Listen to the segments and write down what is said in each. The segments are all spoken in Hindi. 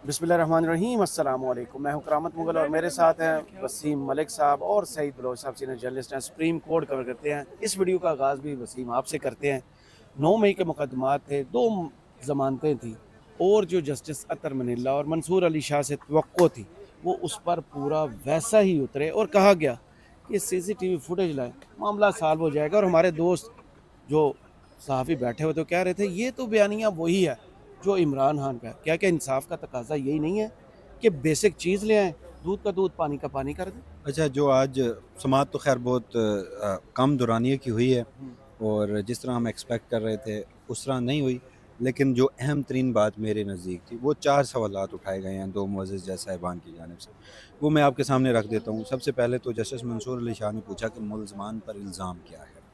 बिस्मिल्लाहिर्रहमानिर्रहीम अस्सलाम वालेकुम। मैं हूं करामत मुगल और मेरे साथ हैं वसीम मलिक साहब और सईद बलोच साहब, सीनियर जर्नलिस्ट हैं। सुप्रीम कोर्ट कवर करते हैं। इस वीडियो का आगाज़ भी वसीम आपसे करते हैं। 9 मई के मुकदमात थे, 2 ज़मानतें थी और जो जस्टिस अतर मनीला और मंसूर अली शाह से तवक्को थी वो उस पर पूरा वैसा ही उतरे और कहा गया कि CCTV फुटेज लाए, मामला सॉल्व हो जाएगा। और हमारे दोस्त जो सहाफ़ी बैठे हुए तो कह रहे थे ये तो बयानिया वही है जो इमरान खान का है। क्या क्या इंसाफ का तकाजा यही नहीं है कि बेसिक चीज़ ले आएँ, दूध का दूध पानी का पानी कर दें? अच्छा, जो आज समाअत तो खैर बहुत कम दौरानिए की हुई है और जिस तरह हम एक्सपेक्ट कर रहे थे उस तरह नहीं हुई, लेकिन जो अहम तरीन बात मेरे नज़दीक थी वो 4 सवालात उठाए गए हैं 2 मुअज़्ज़िज़ जज साहिबान की जानिब से। वो मैं आपके सामने रख देता हूँ। सबसे पहले तो जस्टिस मंसूर अली शाह ने पूछा कि मुल्ज़मान पर इल्ज़ाम क्या है।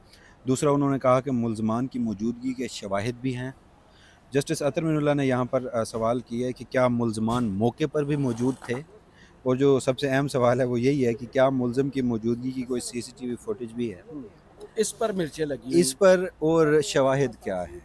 दूसरा, उन्होंने कहा कि मुल्ज़मान की मौजूदगी के शवाहिद भी हैं। जस्टिस अतर मनीला ने यहाँ पर सवाल किया है कि क्या मुल्ज़मान मौके पर भी मौजूद थे, और जो सबसे अहम सवाल है वो यही है कि क्या मुल्ज़िम की मौजूदगी की कोई CCTV फुटेज भी है, इस पर मिर्चें लगी इस पर, और शवाहिद क्या है।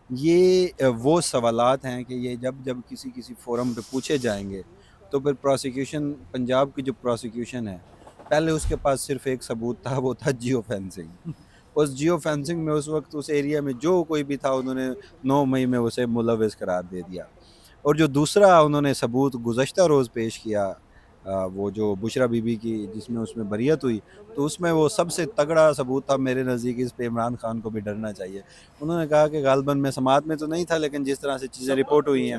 ये वो सवालात हैं कि ये जब जब किसी किसी फोरम पे पूछे जाएंगे तो फिर प्रोसिक्यूशन, पंजाब की जो प्रोसिक्यूशन है, पहले उसके पास सिर्फ एक सबूत था, वो था जियो फेंसिंग। उस जियो फेंसिंग में उस वक्त उस एरिया में जो कोई भी था उन्होंने 9 मई में उसे मुलविस करार दे दिया। और जो दूसरा उन्होंने सबूत गुज़श्ता रोज़ पेश किया, वो जो बुशरा बीबी की जिसमें उसमें बरियत हुई, तो उसमें वो सबसे तगड़ा सबूत था मेरे नज़दीक। इस पे इमरान खान को भी डरना चाहिए। उन्होंने कहा कि गालबन मैं समाअत में तो नहीं था, लेकिन जिस तरह से चीज़ें रिपोर्ट हुई हैं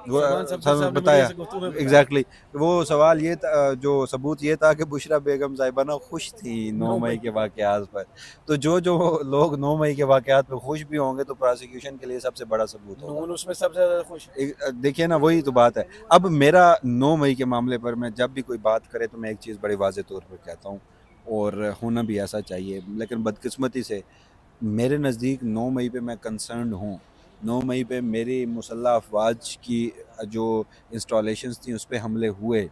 वो सब बताया एग्जैक्टली। वो सवाल ये था, जो सबूत ये था कि बुशरा बेगम साहिबाना खुश थी 9 मई के वाक़यात पर। तो जो जो लोग 9 मई के वाक़यात पर खुश भी होंगे तो प्रोसिक्यूशन के लिए सबसे बड़ा सबूत होगा। उसमें सबसे ज़्यादा खुश। देखिए ना, वही तो बात है। अब मेरा 9 मई के मामले पर मैं जब भी कोई बात करे तो मैं एक चीज़ बड़े वाज़ेह तौर पर कहता हूँ, और होना भी ऐसा चाहिए, लेकिन बदकिस्मती से मेरे नज़दीक 9 मई पे मैं कंसर्न्ड हूँ। 9 मई पे मेरी मुसल्लह अफवाज की जो इंस्टॉलेशंस थी उस पे हमले हुए।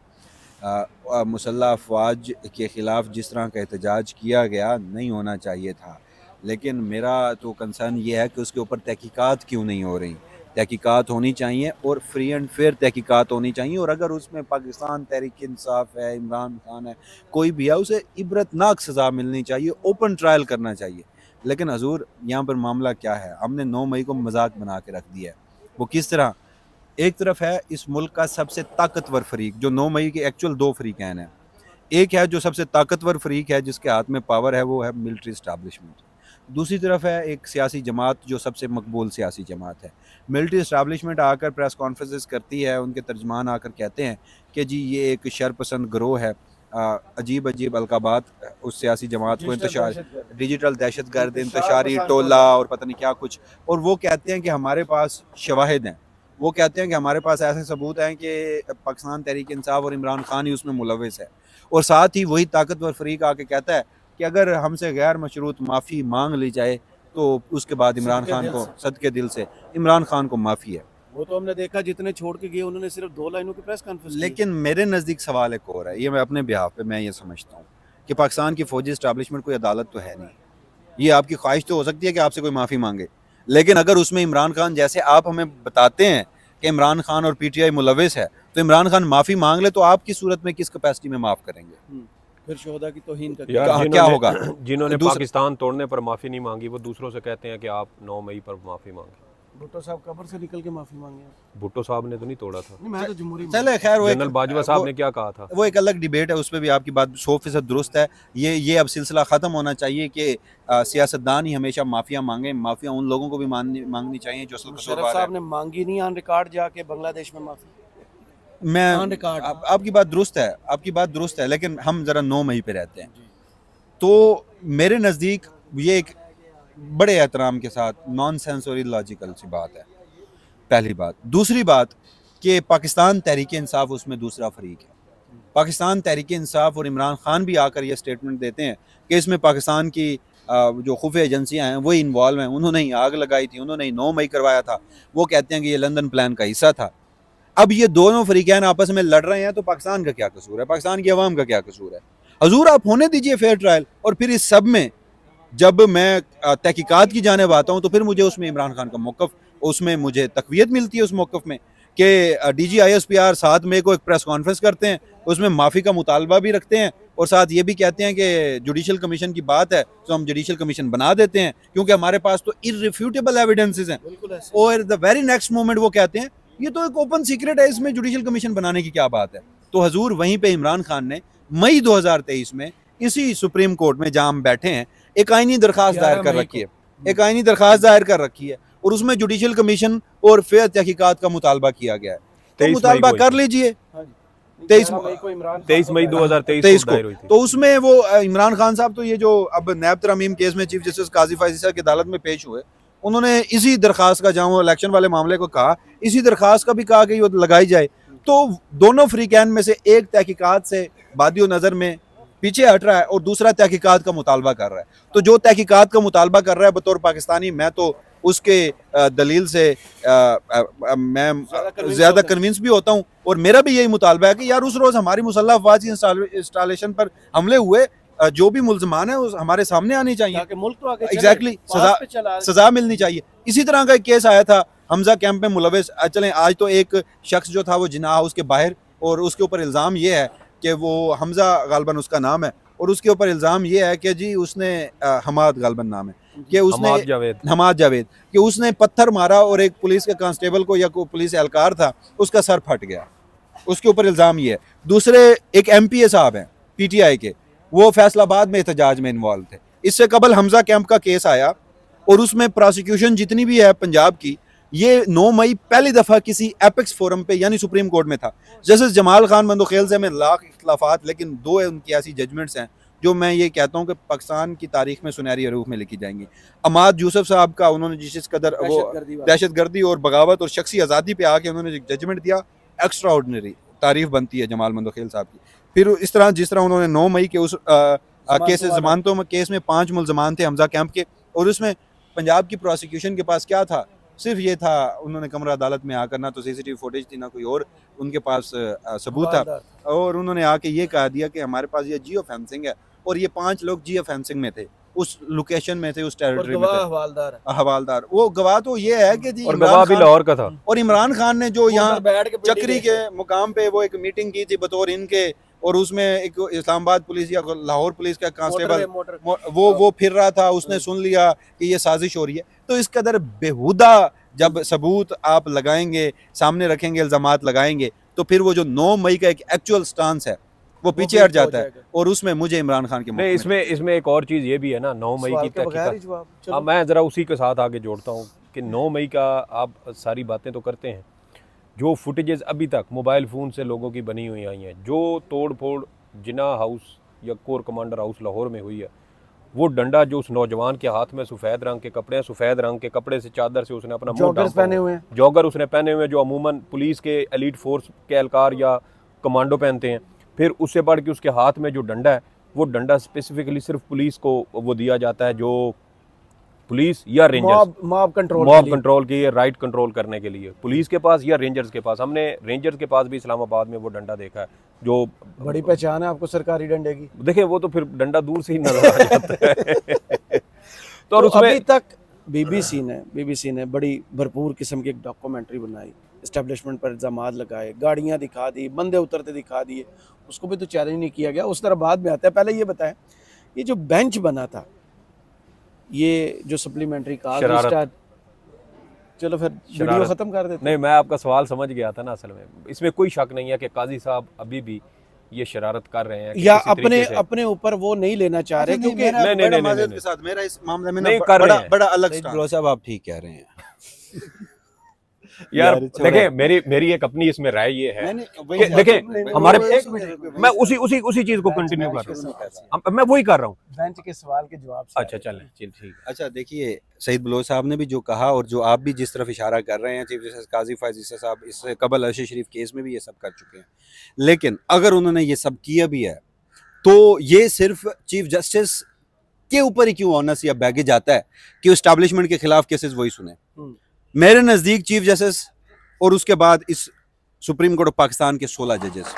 मुसल्लह अफवाज के ख़िलाफ़ जिस तरह का एहतजाज किया गया नहीं होना चाहिए था, लेकिन मेरा तो कंसर्न ये है कि उसके ऊपर तहकीकात क्यों नहीं हो रही। तहकीकात होनी चाहिए और फ्री एंड फेयर तहकीकात होनी चाहिए, और अगर उसमें पाकिस्तान तहरीक इंसाफ है, इमरान खान है, कोई भी है, उसे इबरतनाक सज़ा मिलनी चाहिए, ओपन ट्रायल करना चाहिए। लेकिन हजूर यहाँ पर मामला क्या है, हमने 9 मई को मजाक बना के रख दिया है। वो किस तरह, एक तरफ है इस मुल्क का सबसे ताकतवर फरीक, जो 9 मई के एक्चुअल 2 फरीकैन हैं। एक है जो सबसे ताकतवर फरीक है जिसके हाथ में पावर है, वो है मिलिट्री इस्टेब्लिशमेंट। दूसरी तरफ है एक सियासी जमात जो सबसे मकबूल सियासी जमात है। मिलिट्री इस्टेब्लिशमेंट आकर प्रेस कॉन्फ्रेंसेस करती है, उनके तर्जमान आकर कहते हैं कि जी ये एक शरपसंद गिरोह है। अजीब अजीब अलकाबात उस सियासी जमात को, इंतशार डिजिटल दहशत गर्द, इंतशारी टोला और पता नहीं क्या कुछ। और वो कहते हैं कि हमारे पास शवाहिद हैं, वो कहते हैं कि हमारे पास ऐसे सबूत हैं कि पाकिस्तान तहरीक इंसाफ और इमरान खान ही उसमें मुलविस है। और साथ ही वही ताकतवर फरीक आके कहता है कि अगर हमसे गैर मशरूत माफ़ी मांग ली जाए तो उसके बाद इमरान खान को, सदके दिल से इमरान खान को माफ़ी है। वो तो हमने देखा, जितने छोड़ के गए उन्होंने सिर्फ 2 लाइनों की प्रेस कॉन्फ्रेंस। लेकिन मेरे नज़दीक सवाल एक और है, ये मैं अपने बिहाफ पे मैं ये समझता हूँ कि पाकिस्तान की फौजी इस्टेब्लिशमेंट कोई अदालत तो है नहीं। ये आपकी ख्वाहिश तो हो सकती है कि आपसे कोई माफ़ी मांगे, लेकिन अगर उसमें इमरान खान, जैसे आप हमें बताते हैं कि इमरान खान और PTI मुलविस है, तो इमरान खान माफ़ी मांग ले तो आपकी सूरत में किस कैपेसिटी में माफ़ करेंगे? फिर शोहदा की तौहीन का क्या होगा? जिन्होंने पाकिस्तान तोड़ने पर माफ़ी नहीं मांगी वो दूसरों से कहते हैं कि आप 9 मई पर माफ़ी मांगे। भुट्टो साहब कब्र से निकल के माफ़ी मांगे। भुट्टो साहब ने तो नहीं तोड़ा था। नहीं, मैं तो जमहूरी। चले खैर, वो जनरल बाजवा साहब ने क्या कहा था वो एक अलग डिबेट है, उस पर भी आपकी बात 100% दुरुस्त है। ये अब सिलसिला ख़त्म होना चाहिए कि सियासतदान ही हमेशा माफ़िया मांगे। माफ़िया उन लोगों को भी मांगनी चाहिए जो मुशर्रफ साहब ने मांगी नहीं ऑन रिकॉर्ड जाके बांग्लादेश में माफ़ी। मैं आपकी बात दुरुस्त है, आपकी बात दुरुस्त है, लेकिन हम ज़रा 9 मई पे रहते हैं। तो मेरे नज़दीक ये एक बड़े एहतराम के साथ नॉनसेंस और इलॉजिकल सी बात है, पहली बात। दूसरी बात कि पाकिस्तान तहरीक इंसाफ उसमें दूसरा फरीक है। पाकिस्तान तहरीक इंसाफ और इमरान खान भी आकर ये स्टेटमेंट देते हैं कि इसमें पाकिस्तान की जो खुफिया एजेंसियाँ हैं वही इन्वॉल्व हैं, उन्होंने ही आग लगाई थी, उन्होंने ही 9 मई करवाया था। वो कहते हैं कि ये लंदन प्लान का हिस्सा था। अब ये दोनों फरीकैन आपस में लड़ रहे हैं तो पाकिस्तान का क्या कसूर है, पाकिस्तान की अवाम का क्या कसूर है? हजूर आप होने दीजिए फेयर ट्रायल। और फिर इस सब में जब मैं तहकीकात की जानिब आता हूँ तो फिर मुझे उसमें इमरान खान का मौक़िफ़, उसमें मुझे तक़वियत मिलती है उस मौक़िफ़ में कि DGISPR 7 मई को एक प्रेस कॉन्फ्रेंस करते हैं, उसमें माफ़ी का मुतालबा भी रखते हैं और साथ ये भी कहते हैं कि जुडिशल कमीशन की बात है तो हम जुडिशल कमीशन बना देते हैं, क्योंकि हमारे पास तो इररिफ्यूटेबल एविडेंसेस हैं। और द वेरी नेक्स्ट मोमेंट वो कहते हैं ये तो एक ओपन सीक्रेट है, इसमें जुडिशल कमीशन बनाने की क्या बात है। तो हजूर वहीं पे इमरान खान ने मई 2023 में इसी सुप्रीम कोर्ट में जहां हम बैठे हैं एक आईनी दरखास्त दायर कर रखी है, एक आईनी दरखास्त दायर कर रखी है और उसमें जुडिशल कमीशन और फेयर तहकीकात का मुतालबा किया गया है। तो मुतालबा कर लीजिए। 23 मई 2023 को दायर हुई थी। तो उसमें वो इमरान खान साहब तो ये जो अब नैब तरमीम केस में चीफ जस्टिस काजी फायजी साहब की अदालत में पेश हुए, उन्होंने इसी दरखास्त का, जहाँ वो इलेक्शन वाले मामले को कहा, इसी दरखास्त का भी कहा कि वो लगाई जाए। तो दोनों फ्रीकैन में से एक तहकीकात से बादियो नज़र में पीछे हट रहा है और दूसरा तहकीकात का मुतालबा कर रहा है। तो जो तहकीकात का मुतालबा कर रहा है बतौर पाकिस्तानी, मैं तो उसके दलील से मैं ज़्यादा कन्विंस भी होता हूँ और मेरा भी यही मुतालबा है कि यार उस रोज़ हमारी मुसल्लह अफवाज की इंस्टॉलेशन पर हमले हुए, जो भी मुल्ज़मान है हमारे सामने आनी चाहिए, मुल्क तो आगे एग्जैक्टली सजा मिलनी चाहिए। इसी तरह का एक केस आया था हमजा कैंप में मुलविस। चलें, आज तो एक शख्स जो था वो जिना हाउस के बाहर, और उसके ऊपर इल्ज़ाम ये है कि वो हमजा गालबन उसका नाम है, और उसके ऊपर इल्ज़ाम ये है कि जी उसने हमाद गालबन नाम है कि उसने हमाद जावेद कि उसने पत्थर मारा और एक पुलिस के कांस्टेबल को या कोई पुलिस एहलकार था उसका सर फट गया। उसके ऊपर इल्ज़ाम ये है। दूसरे एक MPA साहब हैं PTI के, वो फैसलाबाद में एहतजाज में इन्वॉल्व थे। इससे कबल हमजा कैंप का केस आया और उसमें प्रोसिक्यूशन जितनी भी है पंजाब की, ये 9 मई पहली दफ़ा किसी एपेक्स फोरम पे यानी सुप्रीम कोर्ट में था। जस्टिस जमाल खान बंदोखेल से हमें लाख इख्तलाफात, लेकिन 2 उनकी ऐसी जजमेंट्स हैं जो मैं ये कहता हूँ कि पाकिस्तान की तारीख में सुनहरी हरूफ में लिखी जाएंगी। अमाद यूसुफ साहब का, उन्होंने जिस कदर वो दहशतगर्दी और बगावत और शख्सी आज़ादी पे आके उन्होंने जजमेंट दिया, एक्स्ट्रा ऑर्डिनरी तारीफ बनती है जमाल बंदोखेल साहब की। फिर इस तरह जिस तरह उन्होंने 9 मई के उस जमानतों में केस में 5 मुल्ज़मान थे हमजा कैंप के, और उसमें पंजाब की प्रोसिक्यूशन के पास क्या था, सिर्फ ये था, उन्होंने कमरा अदालत में आकर ना तो CCTV फुटेज थी ना कोई और उनके पास सबूत था, और उन्होंने आके ये कहा दिया कि हमारे पास ये जियो फेंसिंग है, और ये 5 लोग जियो फेंसिंग में थे, उस लोकेशन में थे, उस टेरिटरी में थे। हवालदार वो गवाह तो ये है कि जी, और गवाह भी लाहौर का था। और इमरान खान ने जो यहाँ चक्री के मुकाम पे वो एक मीटिंग की थी बतौर इनके, और उसमें एक इस्लामाबाद पुलिस या लाहौर पुलिस का कांस्टेबल वो फिर रहा था, उसने सुन लिया कि ये साजिश हो रही है। तो इस कदर बेहुदा जब सबूत आप लगाएंगे, सामने रखेंगे, इल्जामात लगाएंगे, तो फिर वो जो 9 मई का एक एक्चुअल स्टांस है वो पीछे हट जाता है, और उसमें मुझे इमरान खान के नहीं, इसमें एक और चीज़ ये भी है ना, 9 मई की तहकीकात, मैं ज़रा उसी के साथ आगे जोड़ता हूँ कि 9 मई का आप सारी बातें तो करते हैं, जो फुटेजेस अभी तक मोबाइल फ़ोन से लोगों की बनी हुई आई हैं, जो तोड़ फोड़ जिना हाउस या कोर कमांडर हाउस लाहौर में हुई है, वो डंडा जो उस नौजवान के हाथ में सफ़ेद रंग के कपड़े हैं, सफ़ेद रंग के कपड़े से चादर से उसने अपना जॉगर्स पहने हुए हैं, जॉगर उसने पहने हुए हैं, जो अमूमन पुलिस के एलीट फोर्स के एहलकार या कमांडो पहनते हैं। फिर उससे बढ़ के उसके हाथ में जो डंडा है, वो डंडा स्पेसिफिकली सिर्फ पुलिस को वो दिया जाता है, जो पुलिस या रेंजर्स मॉब कंट्रोल की राइट कंट्रोल करने के लिए पुलिस के पास या रेंजर्स के पास। हमने रेंजर्स के पास भी इस्लामाबाद में वो डंडा देखा है, जो बड़ी पहचान है आपको सरकारी डंडे की। देखें, वो तो फिर डंडा दूर से ही नजर आ जाता है। तो और उसमें अभी तक बीबीसी ने बड़ी भरपूर किस्म की एक डॉक्यूमेंट्री बनाई, इस्टेब्लिशमेंट पर इल्ज़ामात लगाए, गाड़ियाँ दिखा दी, बंदे उतरते दिखा दिए, उसको भी तो चैलेंज नहीं किया गया। उस तरह बाद में आता है। पहले ये बताएं, ये जो बेंच बना था, ये जो सप्लीमेंट्री का चलो फिर वीडियो खत्म कर देते। नहीं, मैं आपका सवाल समझ गया था ना। असल में इसमें कोई शक नहीं है कि काजी साहब अभी भी ये शरारत कर रहे हैं या अपने ऊपर वो नहीं लेना चाह रहे, क्योंकि मेरा इस मामले में बड़ा अलग साहब आप ठीक कह रहे हैं यार। देखें, मेरी एक अपनी इसमें राय ये है कि देखें, हमारे मैं उसी चीज को कंटिन्यू कर रहा हूँ, मैं वही कर रहा हूँ बेंच के सवाल के जवाब से। अच्छा चलें, ठीक। अच्छा देखिए, सईद बलोच साहब ने भी जो कहा और जो आप भी जिस तरफ इशारा कर रहे हैं, चीफ जस्टिस काजी फायजी साहब इससे कबल अर्शी शरीफ केस में भी ये सब कर चुके हैं, लेकिन अगर उन्होंने ये सब किया भी है तो ये सिर्फ चीफ जस्टिस के ऊपर ही क्यों ऑनस या बैगेज आता है कि एस्टैब्लिशमेंट के खिलाफ केसेस वही सुने। मेरे नज़दीक चीफ जस्टिस और उसके बाद इस सुप्रीम कोर्ट ऑफ पाकिस्तान के 16 जजेस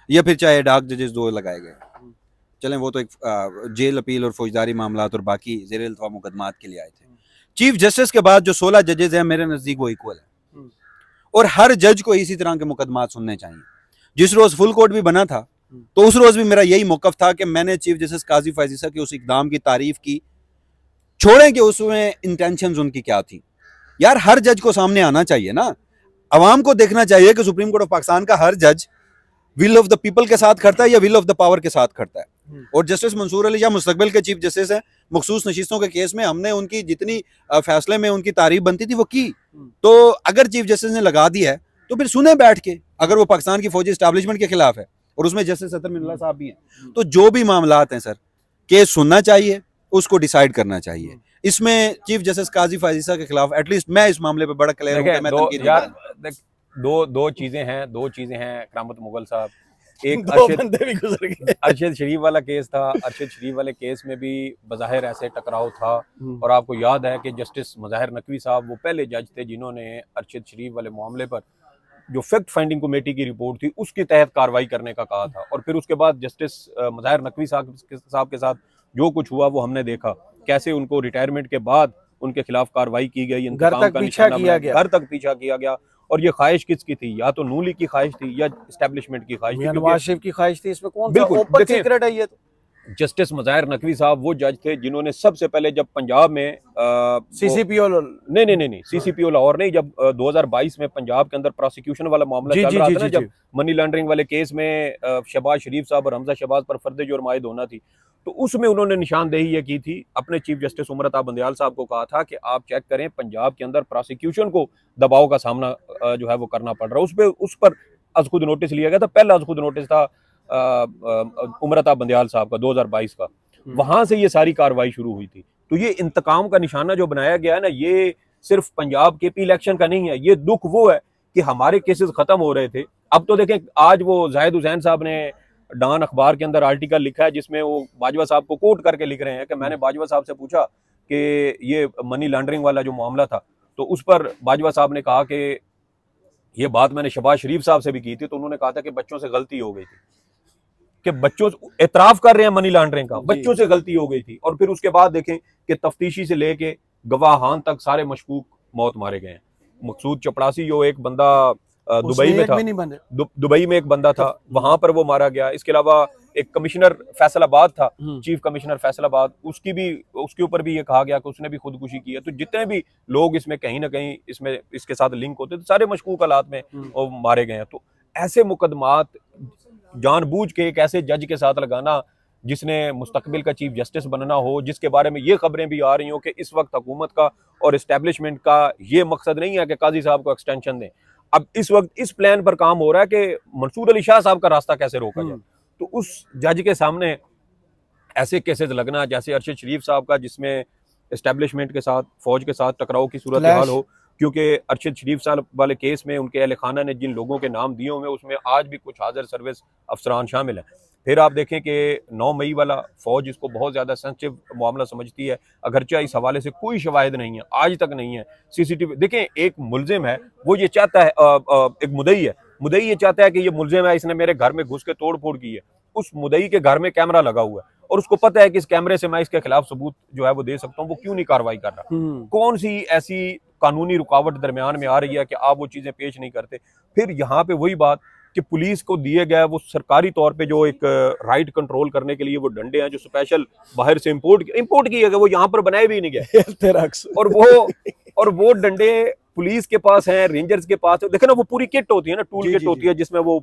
या फिर चाहे डाक जजेस 2 लगाए गए, चलें वो तो एक जेल अपील और फौजदारी मामलात और बाकी ज़ेर इल्तवा मुकदमात के लिए आए थे। चीफ जस्टिस के बाद जो 16 जजेस हैं, मेरे नज़दीक वो इक्वल है। और हर जज को इसी तरह के मुकदमात सुनने चाहिए। जिस रोज फुल कोर्ट भी बना था तो उस रोज भी मेरा यही मौकफ था कि मैंने चीफ जस्टिस काजी फैज ईसा के उस इकदाम की तारीफ की, छोड़ें कि उसमें इंटेंशंस उनकी क्या थी। यार हर जज को सामने आना चाहिए ना, अवाम को देखना चाहिए कि सुप्रीम कोर्ट ऑफ पाकिस्तान का हर जज विल ऑफ द पीपल के साथ खड़ता है या विल ऑफ द पावर के साथ खड़ता है। और जस्टिस मंसूर अली शाह मुस्तकबिल के चीफ जस्टिस हैं, मखसूस नशिस्तों के केस में हमने उनकी जितनी फैसले में उनकी तारीफ बनती थी वो की। तो अगर चीफ जस्टिस ने लगा दी है तो फिर सुने बैठ के, अगर वो पाकिस्तान की फौजी एस्टैब्लिशमेंट के खिलाफ है और उसमें जस्टिस अतर मिनल्ला साहब भी हैं, तो जो भी मामलात हैं सर, केस सुनना चाहिए, उसको डिसाइड करना चाहिए। इसमें चीफ जस्टिस काजी फैज ईसा के खिलाफ एटलीस्ट मैं इस मामले पे बड़ा क्लियर हूं कि मैं तनकीद नहीं करूंगा। दो चीजें हैं करामत मुगल साहब। एक अरशद शरीफ वाला केस था। अरशद शरीफ वाले केस में भी बज़ाहिर ऐसे टकराव था, और आपको याद है कि जस्टिस मुज़ाहिर नकवी साहब वो पहले जज थे जिन्होंने अरशद शरीफ वाले मामले पर जो फैक्ट फाइंडिंग कमेटी की रिपोर्ट थी उसके तहत कार्रवाई करने का कहा था। और फिर उसके बाद जस्टिस मुज़ाहिर नकवी साहब के साथ जो कुछ हुआ वो हमने देखा, कैसे उनको रिटायरमेंट के बाद उनके खिलाफ कार्रवाई की गई, घर तक पीछा किया गया। और ये ख्वाहिश किसकी थी? या तो नून लीग की ख्वाहिश थी या एस्टेब्लिशमेंट की ख्वाहिश थी, नवाज शरीफ की ख्वाहिश थी। इसमें कौन सा ओपन सीक्रेट है? ये तो जस्टिस मुज़ाहिर नकवी साहब वो जज थे जिन्होंने सबसे पहले जब पंजाब में सीसीपीओ नहीं सीसीपीओ लाहौर नहीं, जब 2022 में पंजाब के अंदर प्रोसिक्यूशन वाला मामला चल रहा था ना, जब मनी लॉन्ड्रिंग वाले केस में शहबाज शरीफ साहब और हमजा शहबाज पर फर्द जुर्म आयद होना थी, तो उसमें उन्होंने निशानदेही ये की थी, अपने चीफ जस्टिस उमरता बंदयाल साहब को कहा था कि आप चेक करें पंजाब के अंदर प्रोसिक्यूशन को दबाव का सामना जो है वो करना पड़ रहा है। उस पर अज खुद नोटिस लिया गया था। पहला अज खुद नोटिस था उमरता बंदयाल साहब का 2022 का, वहां से ये सारी कार्रवाई शुरू हुई थी। तो ये इंतकाम का निशाना जो बनाया गया है ना, ये सिर्फ पंजाब के पी इलेक्शन का नहीं है, ये दुख वो है कि हमारे केसेस खत्म हो रहे थे। अब तो देखें, आज वो जाहिद हुसैन साहब ने डान अखबार के अंदर आर्टिकल लिखा है जिसमें वो बाजवा साहब को कोट करके लिख रहे हैं कि मैंने बाजवा साहब से पूछा कि ये मनी लॉन्ड्रिंग वाला जो मामला था, तो उस पर बाजवा साहब ने कहा कि ये बात मैंने शहबाज शरीफ साहब से भी की थी, तो उन्होंने कहा था कि बच्चों से गलती हो गई थी, कि बच्चों एतराफ कर रहे हैं मनी लॉन्ड्रिंग का, बच्चों से गलती हो गई थी। और फिर उसके बाद देखें कि तफ्तीशी से लेके गवाहान तक सारे मशकूक मौत मारे गए हैं। मकसूद चपड़ासी जो एक बंदा दुबई में था, दुबई में एक बंदा था, वहां पर वो मारा गया। इसके अलावा एक कमिश्नर फैसलाबाद था, चीफ कमिश्नर फैसलाबाद, उसके ऊपर भी ये कहा गया कि उसने भी खुदकुशी की है। तो जितने भी लोग इसमें कहीं ना कहीं इसके साथ लिंक होते तो सारे मशकूक हालात में वो मारे गए हैं। तो ऐसे मुकदमात जानबूझ के एक ऐसे जज के साथ लगाना जिसने मुस्तकबिल का चीफ जस्टिस बनना हो, जिसके बारे में ये खबरें भी आ रही हो कि इस वक्त हुकूमत का और इस्टेब्लिशमेंट का ये मकसद नहीं है कि काजी साहब को एक्सटेंशन दें। अब इस वक्त इस प्लान पर काम हो रहा है कि मंसूर अली शाह साहब का रास्ता कैसे रोका जाए। तो उस जज के सामने ऐसे केसेस लगना जैसे अरशद शरीफ साहब का, जिसमें इस्टेब्लिशमेंट के साथ, फौज के साथ टकराव की सूरत हाल हो, क्योंकि अरशद शरीफ साहब वाले केस में उनके अहल खाना ने जिन लोगों के नाम दिए हुए उसमें आज भी कुछ हाजिर सर्विस अफसरान शामिल हैं। फिर आप देखें कि 9 मई वाला फौज इसको बहुत ज़्यादा सेंसिटिव मामला समझती है, अगरचे इस हवाले से कोई शवाहिद नहीं है, आज तक नहीं है। सीसीटीवी देखें, एक मुलजिम है, वो ये चाहता है, एक मुदई है, मुदई ये चाहता है कि ये मुलजिम है, इसने मेरे घर में घुस के तोड़ फोड़ की है। उस मुदई के घर में कैमरा लगा हुआ है और उसको पता है कि इस कैमरे से मैं इसके खिलाफ सबूत जो है वो दे सकता हूँ, वो क्यों नहीं कार्रवाई कर रहा? कौन सी ऐसी कानूनी रुकावट दरमियान में आ रही है कि आप वो चीजें पेश नहीं करते? फिर यहाँ पे वही बात कि पुलिस को दिए गए वो सरकारी तौर पे जो एक राइट कंट्रोल करने के लिए वो डंडे हैं जो स्पेशल बाहर से इंपोर्ट किए गए, वो यहाँ पर बनाए भी नहीं गए और वो डंडे पुलिस के पास हैं, रेंजर्स के पास है। देखे ना, वो पूरी किट होती है ना, टूल किट होती है जिसमें वो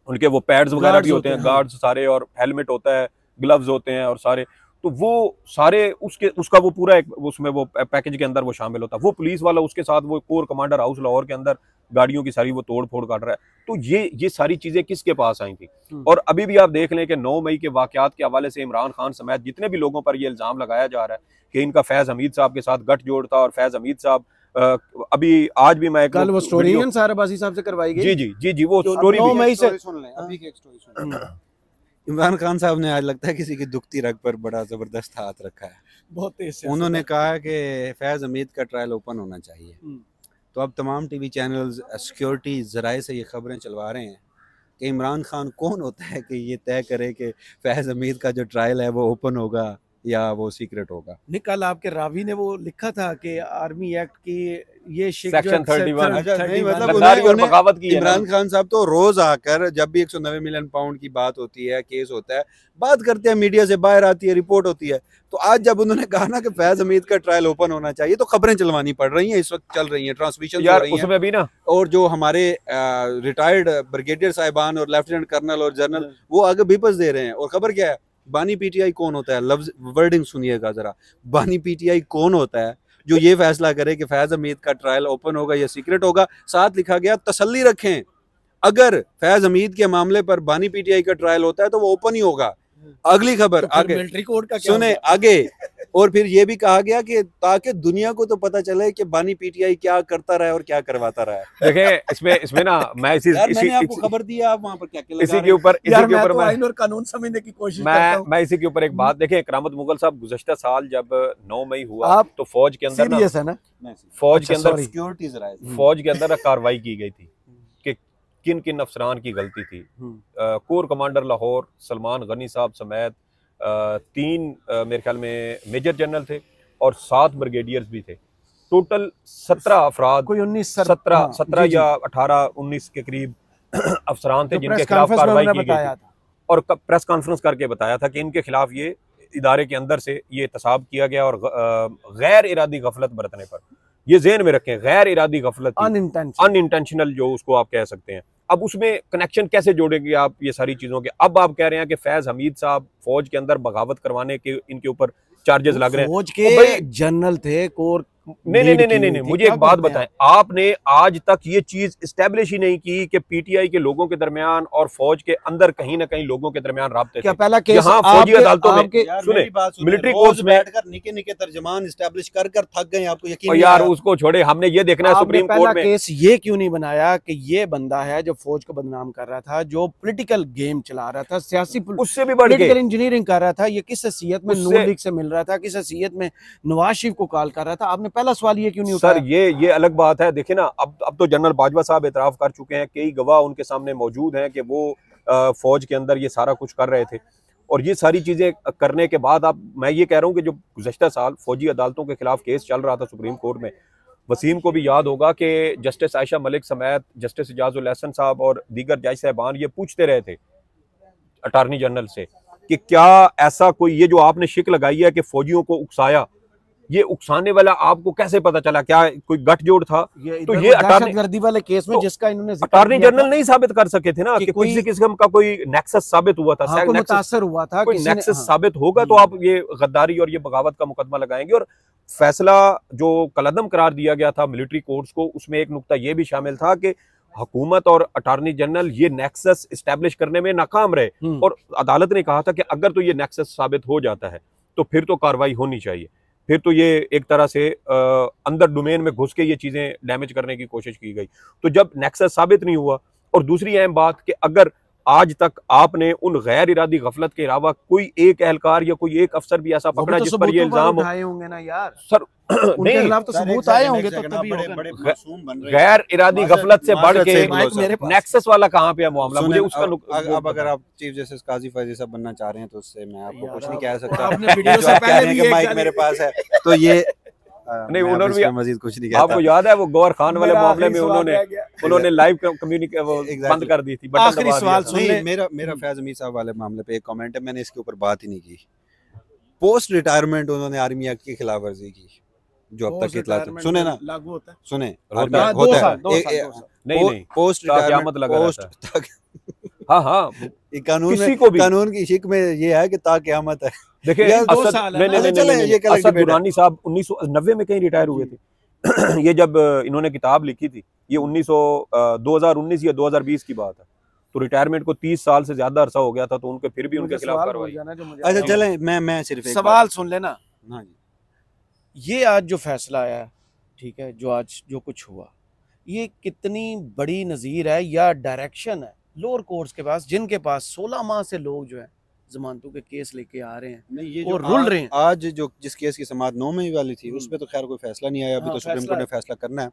उनके वो पैड्स वगैरह भी होते हैं, गार्ड्स सारे, और हेलमेट होता है, ग्लव्स होते हैं और सारे, तो वो सारे उसका वो पूरा एक उसमें वो पैकेज के अंदर वो शामिल होता है। वो पुलिस वाला उसके साथ वो कोर कमांडर हाउस लाहौर के अंदर गाड़ियों की सारी वो तोड़ फोड़ कर रहा है। तो ये सारी चीजें किसके पास आई थी? और अभी भी आप देख लें कि 9 मई के वाकयात के हवाले से इमरान खान समेत जितने भी लोगों पर ये इल्जाम लगाया जा रहा है कि इनका फैज हमीद साहब के साथ गठजोड़ था, और फैज हमीद साहब अभी आज भी मैं कल वो स्टोरी साराबाजी साहब से करवाई गई। जी वो स्टोरी 9 मई से सुन लें, अभी की एक स्टोरी सुन लें। इमरान खान साहब ने आज लगता है किसी की दुखती रग पर बड़ा जबरदस्त हाथ रखा है, बहुत तेज से। उन्होंने कहा कि फैज हमीद का ट्रायल ओपन होना चाहिए। तो अब तमाम टीवी चैनल्स सिक्योरिटी ज़राए से ये खबरें चलवा रहे हैं कि इमरान खान कौन होता है कि ये तय करे कि फैज हमीद का जो ट्रायल है वो ओपन होगा या वो सीक्रेट होगा। नहीं, कल आपके रावी ने वो लिखा था कि आर्मी एक्ट की ये सेक्शन 31 मतलब बगावत की इमरान खान साहब तो रोज आकर जब भी 190 मिलियन पाउंड की बात होती है, केस होता है, बात करते हैं, मीडिया से बाहर आती है, रिपोर्ट होती है। तो आज जब उन्होंने कहा ना कि फैज हमीद का ट्रायल ओपन होना चाहिए, तो खबरें चलवानी पड़ रही हैं, इस वक्त चल रही हैं, ट्रांसमिशन हो रही हैं उसमें भी ना। और जो हमारे रिटायर्ड ब्रिगेडियर साहिबान और लेफ्टिनेंट कर्नल और जनरल वो आगे बिपस दे रहे हैं। और खबर क्या है, बानी पीटीआई कौन होता है? लफ्ज वर्डिंग सुनिएगा जरा, बानी पीटीआई कौन होता है जो ये फैसला करे कि फैज हमीद का ट्रायल ओपन होगा या सीक्रेट होगा? साथ लिखा गया तसल्ली रखें, अगर फैज हमीद के मामले पर बानी पीटीआई का ट्रायल होता है तो वो ओपन ही होगा। अगली खबर तो आगे मिलिट्री कोर्ट का क्या सुने आगे। और फिर ये भी कहा गया कि ताकि दुनिया को तो पता चले कि बानी पीटीआई क्या करता रहा है और क्या करवाता रहा है। देखें इसमें ना मैं मैंने आपको खबर दी, आप वहां पर क्या इसी के ऊपर आईन और कानून समझने की कोशिश करता हूं। मैं इसी के ऊपर एक बात, देखें करामत मुगल साहब गुज़श्ता साल जब 9 मई हुआ तो फौज के अंदर फौज के अंदर कार्रवाई की गई थी कि किन किन अफसरान की गलती थी। कोर कमांडर लाहौर सलमान गनी साहब समेत 3 मेरे ख्याल में मेजर जनरल थे और 7 ब्रिगेडियर्स भी थे। टोटल 17 अफराद, कोई 17 या 18-19 के करीब अफसरान थे जिनके खिलाफ कार्रवाई की गई थी। और प्रेस कॉन्फ्रेंस करके बताया था कि इनके खिलाफ ये इदारे के अंदर से ये एहतसाब किया गया और गैर इरादी गफलत बरतने पर, ये ज़हन में रखें, गैर इरादी गफलत, अनइंटेंशनल जो उसको आप कह सकते हैं। अब उसमें कनेक्शन कैसे जोड़ेंगे आप ये सारी चीजों के? अब आप कह रहे हैं कि फैज हमीद साहब फौज के अंदर बगावत करवाने के इनके ऊपर चार्जेस लग रहे हैं। फौज के जनरल थे, कोर नहीं, मुझे एक बात बताएं, आपने आज तक ये चीज इस्टेब्लिश ही नहीं की कि पीटीआई के लोगों के दरमियान और फौज के अंदर कहीं ना कहीं लोगों के दरमियान राब्ते थे। पहला केस यहाँ फौजी अदालतों में सुने मिलिट्री कोर्ट्स में बैठकर निके तर्जमान इस्टेब्लिश कर थक गए, आपको यकीन यार उसको छोड़े, हमने ये देखना है सुप्रीम कोर्ट में केस ये क्यों नहीं बनाया कि ये बंदा है जो फौज को बदनाम कर रहा था, जो पॉलिटिकल गेम चला रहा था, सियासी उससे भी बढ़ के इंजीनियरिंग कर रहा था, ये किस हैसियत में नून लीग से मिल रहा था, किस हैसियत में नवाज शरीफ को कॉल कर रहा था? आपने पहला सवाल ये क्यों नहीं सर ये अलग बात है। देखिए ना, अब तो जनरल बाजवा साहब एतराफ कर चुके हैं, कई गवाह उनके सामने मौजूद हैं कि वो फौज के अंदर ये सारा कुछ कर रहे थे। और ये सारी चीजें करने के बाद मैं ये कह रहा हूँ कि जो गुज़श्ता साल फौजी अदालतों के खिलाफ केस चल रहा था सुप्रीम कोर्ट में, वसीम को भी याद होगा कि जस्टिस आयशा मलिक समेत जस्टिस इजाजुल एहसन साहब और दीगर जज साहबान ये पूछते रहे थे अटार्नी जनरल से कि क्या ऐसा कोई, ये जो आपने शिक लगाई है कि फौजियों को उकसाया, ये उकसाने वाला आपको कैसे पता चला? क्या कोई गठजोड़ था? तो ये दहशतगर्दी वाले केस में जिसका इन्होंने अटॉर्नी जनरल नहीं साबित कर सके थे ना कि किसी किस्म का कोई नेक्सस साबित हुआ था, मुतासर हुआ था, कोई नेक्सस साबित होगा तो आप ये गद्दारी और ये बगावत का मुकदमा लगाएंगे। और फैसला जो कलअदम करार दिया गया था मिलिट्री कोर्ट्स को, उसमें एक नुकता ये भी शामिल था कि हुकूमत और अटॉर्नी जनरल ये नेक्सस इस्टेब्लिश करने में नाकाम रहे और अदालत ने कहा था कि अगर तो ये नेक्सस साबित हो जाता है तो फिर तो कार्रवाई होनी चाहिए, फिर तो ये एक तरह से अंदर डोमेन में घुस के ये चीजें डैमेज करने की कोशिश की गई। तो जब नेक्सस साबित नहीं हुआ, और दूसरी अहम बात कि अगर आज तक आपने उन गैर इरादी गफलत के अलावा कोई एक एहलकार या कोई एक अफसर भी ऐसा पकड़ा जिस पर ये इल्जाम होंगे ना यार सर, नहीं तो सबूत आए होंगे तो तभी होगा। गैर इरादी गफलत से बढ़ के नेक्सस वाला कहाँ पे है मामला? मुझे उसका अब अगर आप चीफ जस्टिस काजी फैजी साहब बनना चाह रहे हैं तो उससे मैं आपको कुछ नहीं कह सकता, माइक मेरे पास है तो ये नहीं, उन्होंने भी मजीद कुछ नहीं कहता। आपको याद है वो गौर खान वाले मामले में उन्होंने लाइव कम्युनिकेशन बंद कर दी थी। आखिरी सवाल सुन ले, मेरा फैज हमीद साहब वाले मामले पे एक कमेंट है, मैंने इसके ऊपर बात ही नहीं की। पोस्ट रिटायरमेंट उन्होंने आर्मी एक्ट की खिलाफ वर्जी की, जो अब तक इतला सुने ना लागू होता है, सुने होता है नहीं पोस्ट रिटायरमेंट, हाँ कानून की शिक में ये है कि ताक़यामत है। देखिए असद दुरानी साहब 1990 में कहीं रिटायर हुए थे ये जब इन्होंने किताब लिखी थी, ये 2019 या 2020 की बात है, तो रिटायरमेंट को 30 साल से ज्यादा अरसा हो गया था, तो उनके फिर भी उनके खिलाफ कार्रवाई। अच्छा चलें, मैं सिर्फ सवाल सुन लेना। ये आज जो फैसला आया, ठीक है, जो आज जो कुछ हुआ, ये कितनी बड़ी नज़ीर है या डायरेक्शन है लोअर कोर्ट्स के पास, जिनके पास 16 माह से लोग जो है जमानतों के केस लेके आ रहे हैं, नहीं ये और रुल रहे हैं। आज जो जिस केस की समाअत 9 मई वाली थी उस पर तो खैर कोई फैसला नहीं आया, अभी तो सुप्रीम कोर्ट ने फैसला करना है।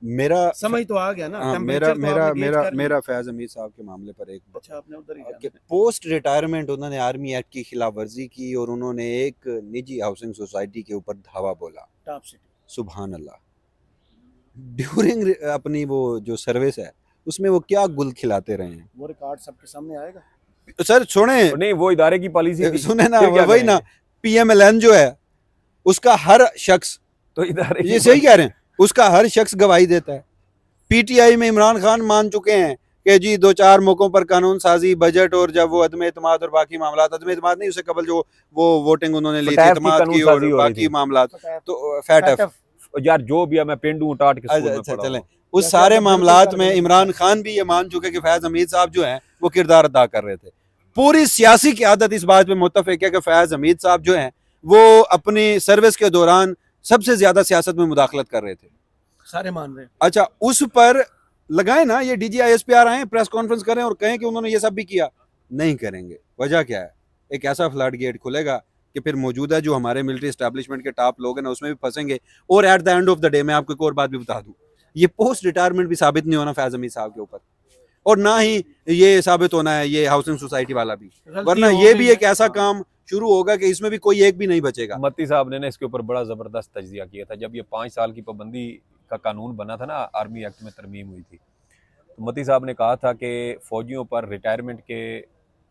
मेरा समझ तो आ गया ना। मेरा फैज हमीद साहब के मामले पर एक, अच्छा आपने उधर ही पोस्ट रिटायरमेंट उन्होंने आर्मी एक्ट की खिलाफ वर्जी की और उन्होंने एक निजी हाउसिंग सोसाइटी के ऊपर धावा बोला। टॉप सिटी सुभान अल्लाह। ड्यूरिंग अपनी वो जो सर्विस है उसमें वो क्या गुल खिलाते रहे हैं, वो रिकॉर्ड सबके सामने आएगा। सर सुने, नहीं वो इदारे की पॉलिसी थी। सुने ना, वही ना, PMLN जो है उसका हर शख्स, तो इदारे ये सही कह रहे हैं, उसका हर शख्स गवाही देता है। PTI में इमरान खान मान चुके हैं कि जी 2-4 मौकों पर कानून साजी, बजट और जब वो अदम एतमाद और बाकी मामला, अदम एतमाद नहीं, उससे कबल जो वो वोटिंग उन्होंने ली थी एतमाद की और बाकी मामला, तो फैट यार जो भी है, मैं पेंडू टाट के स्कूल में पढ़ा चलें, उस सारे मामलात में इमरान खान भी ये मान चुके कि फैज हमीद साहब जो हैं वो किरदार अदा कर रहे थे। पूरी सियासी क़यादत इस बात पे मुत्तफ़िक है कि फैज हमीद साहब जो हैं वो अपनी सर्विस के दौरान सबसे ज्यादा सियासत में मुदाखलत कर रहे थे, सारे मान रहे हैं। अच्छा, उस पर लगाए ना ये DG ISPR आए, प्रेस कॉन्फ्रेंस करें और कहें कि उन्होंने ये सब भी किया, नहीं करेंगे। वजह क्या है? एक ऐसा फ्लड गेट खुलेगा कि फिर मौजूदा जो हमारे मिलिट्री एस्टैब्लिशमेंट के टॉप लोग हैं ना उसमें भी फंसेंगे। और at the end of the day मैं आपको एक और बात भी बता दूं, ये पोस्ट रिटायरमेंट भी साबित नहीं होना फैज हमीद साहब के ऊपर, और ना ही ये साबित होना है ये हाउसिंग सोसाइटी वाला भी, वरना ये भी एक ऐसा काम शुरू होगा कि इसमें भी कोई एक भी नहीं बचेगा। मत्ती साहब ने ना इसके ऊपर बड़ा जबरदस्त तज्जिया किया था जब ये 5 साल की पाबंदी का कानून बना था ना, आर्मी एक्ट में तरमीम हुई थी, तो मत्ती साहब ने कहा था कि फौजियों पर रिटायरमेंट के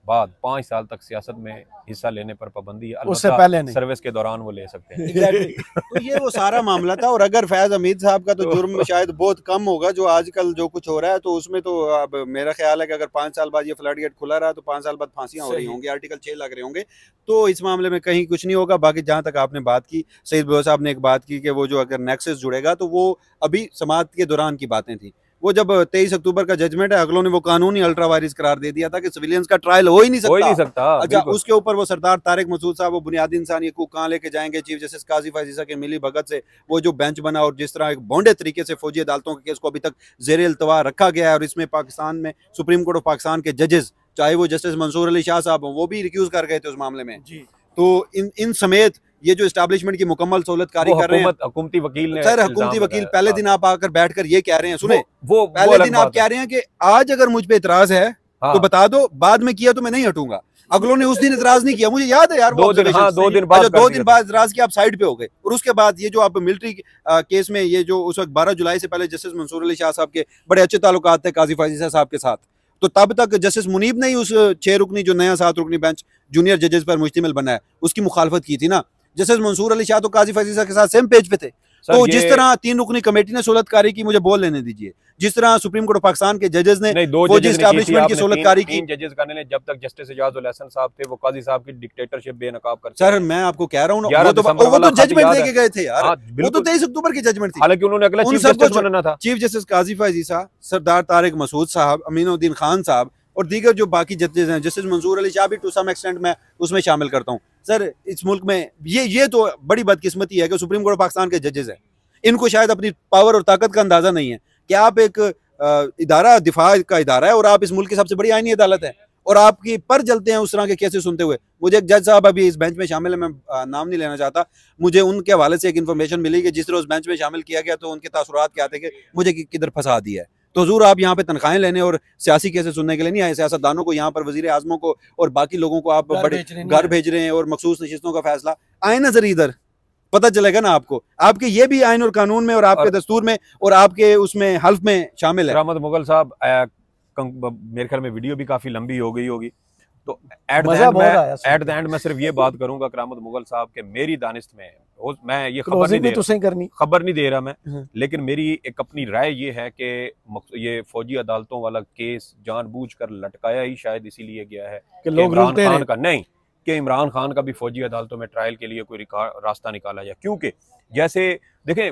बाद 5 साल तक सियासत में हिस्सा लेने पर पाबंदी है, उससे पहले नहीं, सर्विस के दौरान वो ले सकते हैं। तो ये वो सारा मामला था। और अगर फैज हमीद साहब का तो जुर्म शायद बहुत कम होगा जो आजकल जो कुछ हो रहा है, तो उसमें तो अब मेरा ख्याल है कि अगर 5 साल बाद ये फ्लड गेट खुला रहा तो 5 साल बाद फांसियां हो रही होंगी, आर्टिकल 6 लग रहे होंगे, तो इस मामले में कहीं कुछ नहीं होगा। बाकी जहाँ तक आपने बात की, सईद बलोच साहब ने एक बात की कि वो जो अगर नेक्सस जुड़ेगा तो वो अभी समाअत के दौरान की बातें थी। वो जब 23 अक्टूबर का जजमेंट है, अगलों ने वो कानूनी अल्ट्रा वायरस करार दे दिया था कि सिविलियंस का ट्रायल हो ही नहीं सकता। अच्छा, उसके ऊपर वो सरदार तारिक मसूद साहब वो बुनियादी इंसानी हकूक कहाँ लेके जाएंगे, चीफ जस्टिस काजी फायजीसा के मिली भगत से वो जो बेंच बना और जिस तरह एक बॉन्डे तरीके से फौजी अदालतों के केस को अभी तक जेर इल्तवा रखा गया है, और इसमें पाकिस्तान में सुप्रीम कोर्ट ऑफ पाकिस्तान के जजेस, चाहे वो जस्टिस मंसूर अली शाह साहब वो भी रिक्यूज कर गए थे उस मामले में। तो इन समेत ये जो एस्टैब्लिशमेंट की मुकम्मल सहूलत कारी कर रहे हैं, हुकूमती वकील ने, सर हुकूमती वकील पहले दिन आप आकर बैठकर ये कह रहे हैं, सुने वो पहले दिन आप कह रहे हैं कि आज अगर मुझ पे इतराज है तो बता दो, बाद में किया तो मैं नहीं हटूंगा। अगलों ने उस दिन इतराज नहीं किया, मुझे याद है यार, 2 दिन बाद इतराज किया, आप साइड पे हो गए। और उसके बाद ये जो आप मिलिट्री केस में ये जो उस वक्त 12 जुलाई से पहले जस्टिस मंसूर अली शाह साहब के बड़े अच्छे ताल्लुकात थे काजी फायजीसा साहब के साथ, तो तब तक जस्टिस मुनीब ने ही उस 6 रुकनी जो नया 7 रुकनी बेंच जूनियर जजेस पर मुश्तमिल बना है उसकी मुखालफत की थी ना। जस्टिस मंसूर अली शाह तो काजी फायजीसा के साथ सेम पेज पे थे। तो जिस तरह 3 रुकनी कमेटी ने सहूलतकारी की, मुझे बोल लेने दीजिए, जिस तरह सुप्रीम कोर्ट ऑफ पाकिस्तान के जजेस ने फौजी एस्टैब्लिशमेंट की सहूलतकारी की, 3 जजेस करने ने, जब तक जस्टिस इजाजुल हसन साहब थे वो काजी साहब की डिक्टेटरशिप बेनकाब करते। सर मैं आपको कह रहा हूं ना, वो तो जजमेंट देके गए थे यार, वो तो 23 अक्टूबर की जजमेंट थी, हालांकि उन्होंने अगला चीफ जस्टिस बनना था। चीफ जस्टिस काजी फायजीसा, सरदार तारिक मसूद साहब, अमीनुद्दीन खान साहब और दीगर जो बाकी जजेस हैं, जस्टिस मंसूर अली शाह भी टू सम एक्सटेंट मैं उसमें शामिल करता हूँ। सर इस मुल्क में ये तो बड़ी बदकिस्मती है कि सुप्रीम कोर्ट ऑफ पाकिस्तान के जजेस हैं, इनको शायद अपनी पावर और ताकत का अंदाजा नहीं है कि आप एक इदारा दिफा का इदारा है और आप इस मुल्क की सबसे बड़ी आईनी अदालत है, और आपकी पर जलते हैं उस तरह के केसेस सुनते हुए। मुझे एक जज साहब अभी इस बेंच में शामिल है, मैं नाम नहीं लेना चाहता, मुझे उनके हवाले से एक इन्फॉर्मेशन मिली कि जिस तरह उस बेंच में शामिल किया गया तो उनके तासुरात क्या थे कि मुझे किधर फंसा दिया है। तो हुजूर आप यहाँ पे तनख्वाहें लेने और सियासी केसेस सुनने के लिए नहीं आए, सियासतदानों को यहाँ पर वजीर आजमों को और बाकी लोगों को आप बड़े घर भेज रहे हैं और मखसूस नशिस्तों का फैसला। आए नजर इधर, पता चलेगा ना आपको, आपके ये भी आइन और कानून में और आपके दस्तूर में और आपके उसमें हल्फ में शामिल है। करामत मुगल साहब, मेरे ख्याल में वीडियो भी काफी लंबी हो गई होगी, तो एट द एंड मैं सिर्फ ये बात करूंगा करामत मुगल साहब के, मेरी दानिश्त में मैं ये खबर नहीं दे रहा मैं, लेकिन मेरी एक अपनी राय ये है कि ये फौजी अदालतों वाला केस जानबूझकर लटकाया ही शायद इसीलिए गया है कि इमरान खान का नहीं, कि इमरान खान का भी फौजी अदालतों में ट्रायल के लिए कोई रास्ता निकाला जाए। क्योंकि जैसे देखें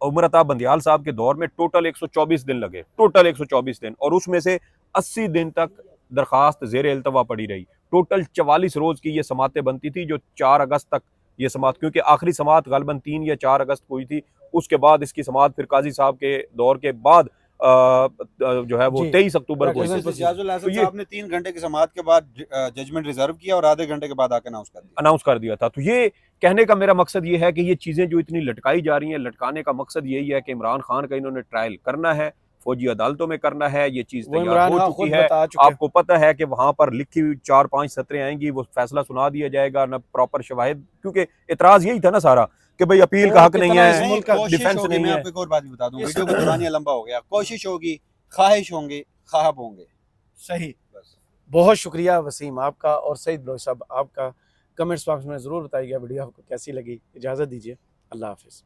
उमर अता बंदियाल साहब के दौर में टोटल 124 दिन लगे, टोटल 124 दिन, और उसमें से 80 दिन तक दरखास्त ज़ेर इल्तवा पड़ी रही। टोटल 44 रोज़ की ये समातें बनती थी, जो 4 अगस्त तक ये समात, क्योंकि आखिरी समात गालबन 3 या 4 अगस्त को हुई थी, उसके बाद इसकी समात फिर काजी साहब के दौर के बाद जो है वो 23 अक्टूबर को। साहब ने 3 घंटे की समाअत के बाद जजमेंट रिजर्व किया और आधे घंटे के बाद आके अनाउंस कर दिया था। तो ये कहने का मेरा मकसद ये है कि ये चीजें जो इतनी लटकाई जा रही हैं, लटकाने का मकसद यही है कि इमरान खान का इन्होंने ट्रायल करना है, फौजी अदालतों में करना है, ये चीज तैयार हो चुकी है। आपको पता है कि वहां पर लिखी हुई 4-5 सत्रें आएंगी, वो फैसला सुना दिया जाएगा ना, प्रॉपर शवाहिद, क्योंकि इतराज यही था ना सारा कि भाई अपील का हक नहीं है, डिफेंस नहीं है। मैं आपको एक और बात भी बता दूं, वीडियो को दौरानिया लंबा हो गया। कोशिश होगी, ख्वाहिश होंगे, ख्वाब होंगे। सही, बहुत शुक्रिया वसीम आपका और सईद बलोच साहब आपका। कमेंट्स बॉक्स में जरूर बताइएगा वीडियो आपको कैसी लगी। इजाजत दीजिए, अल्लाह हाफिज।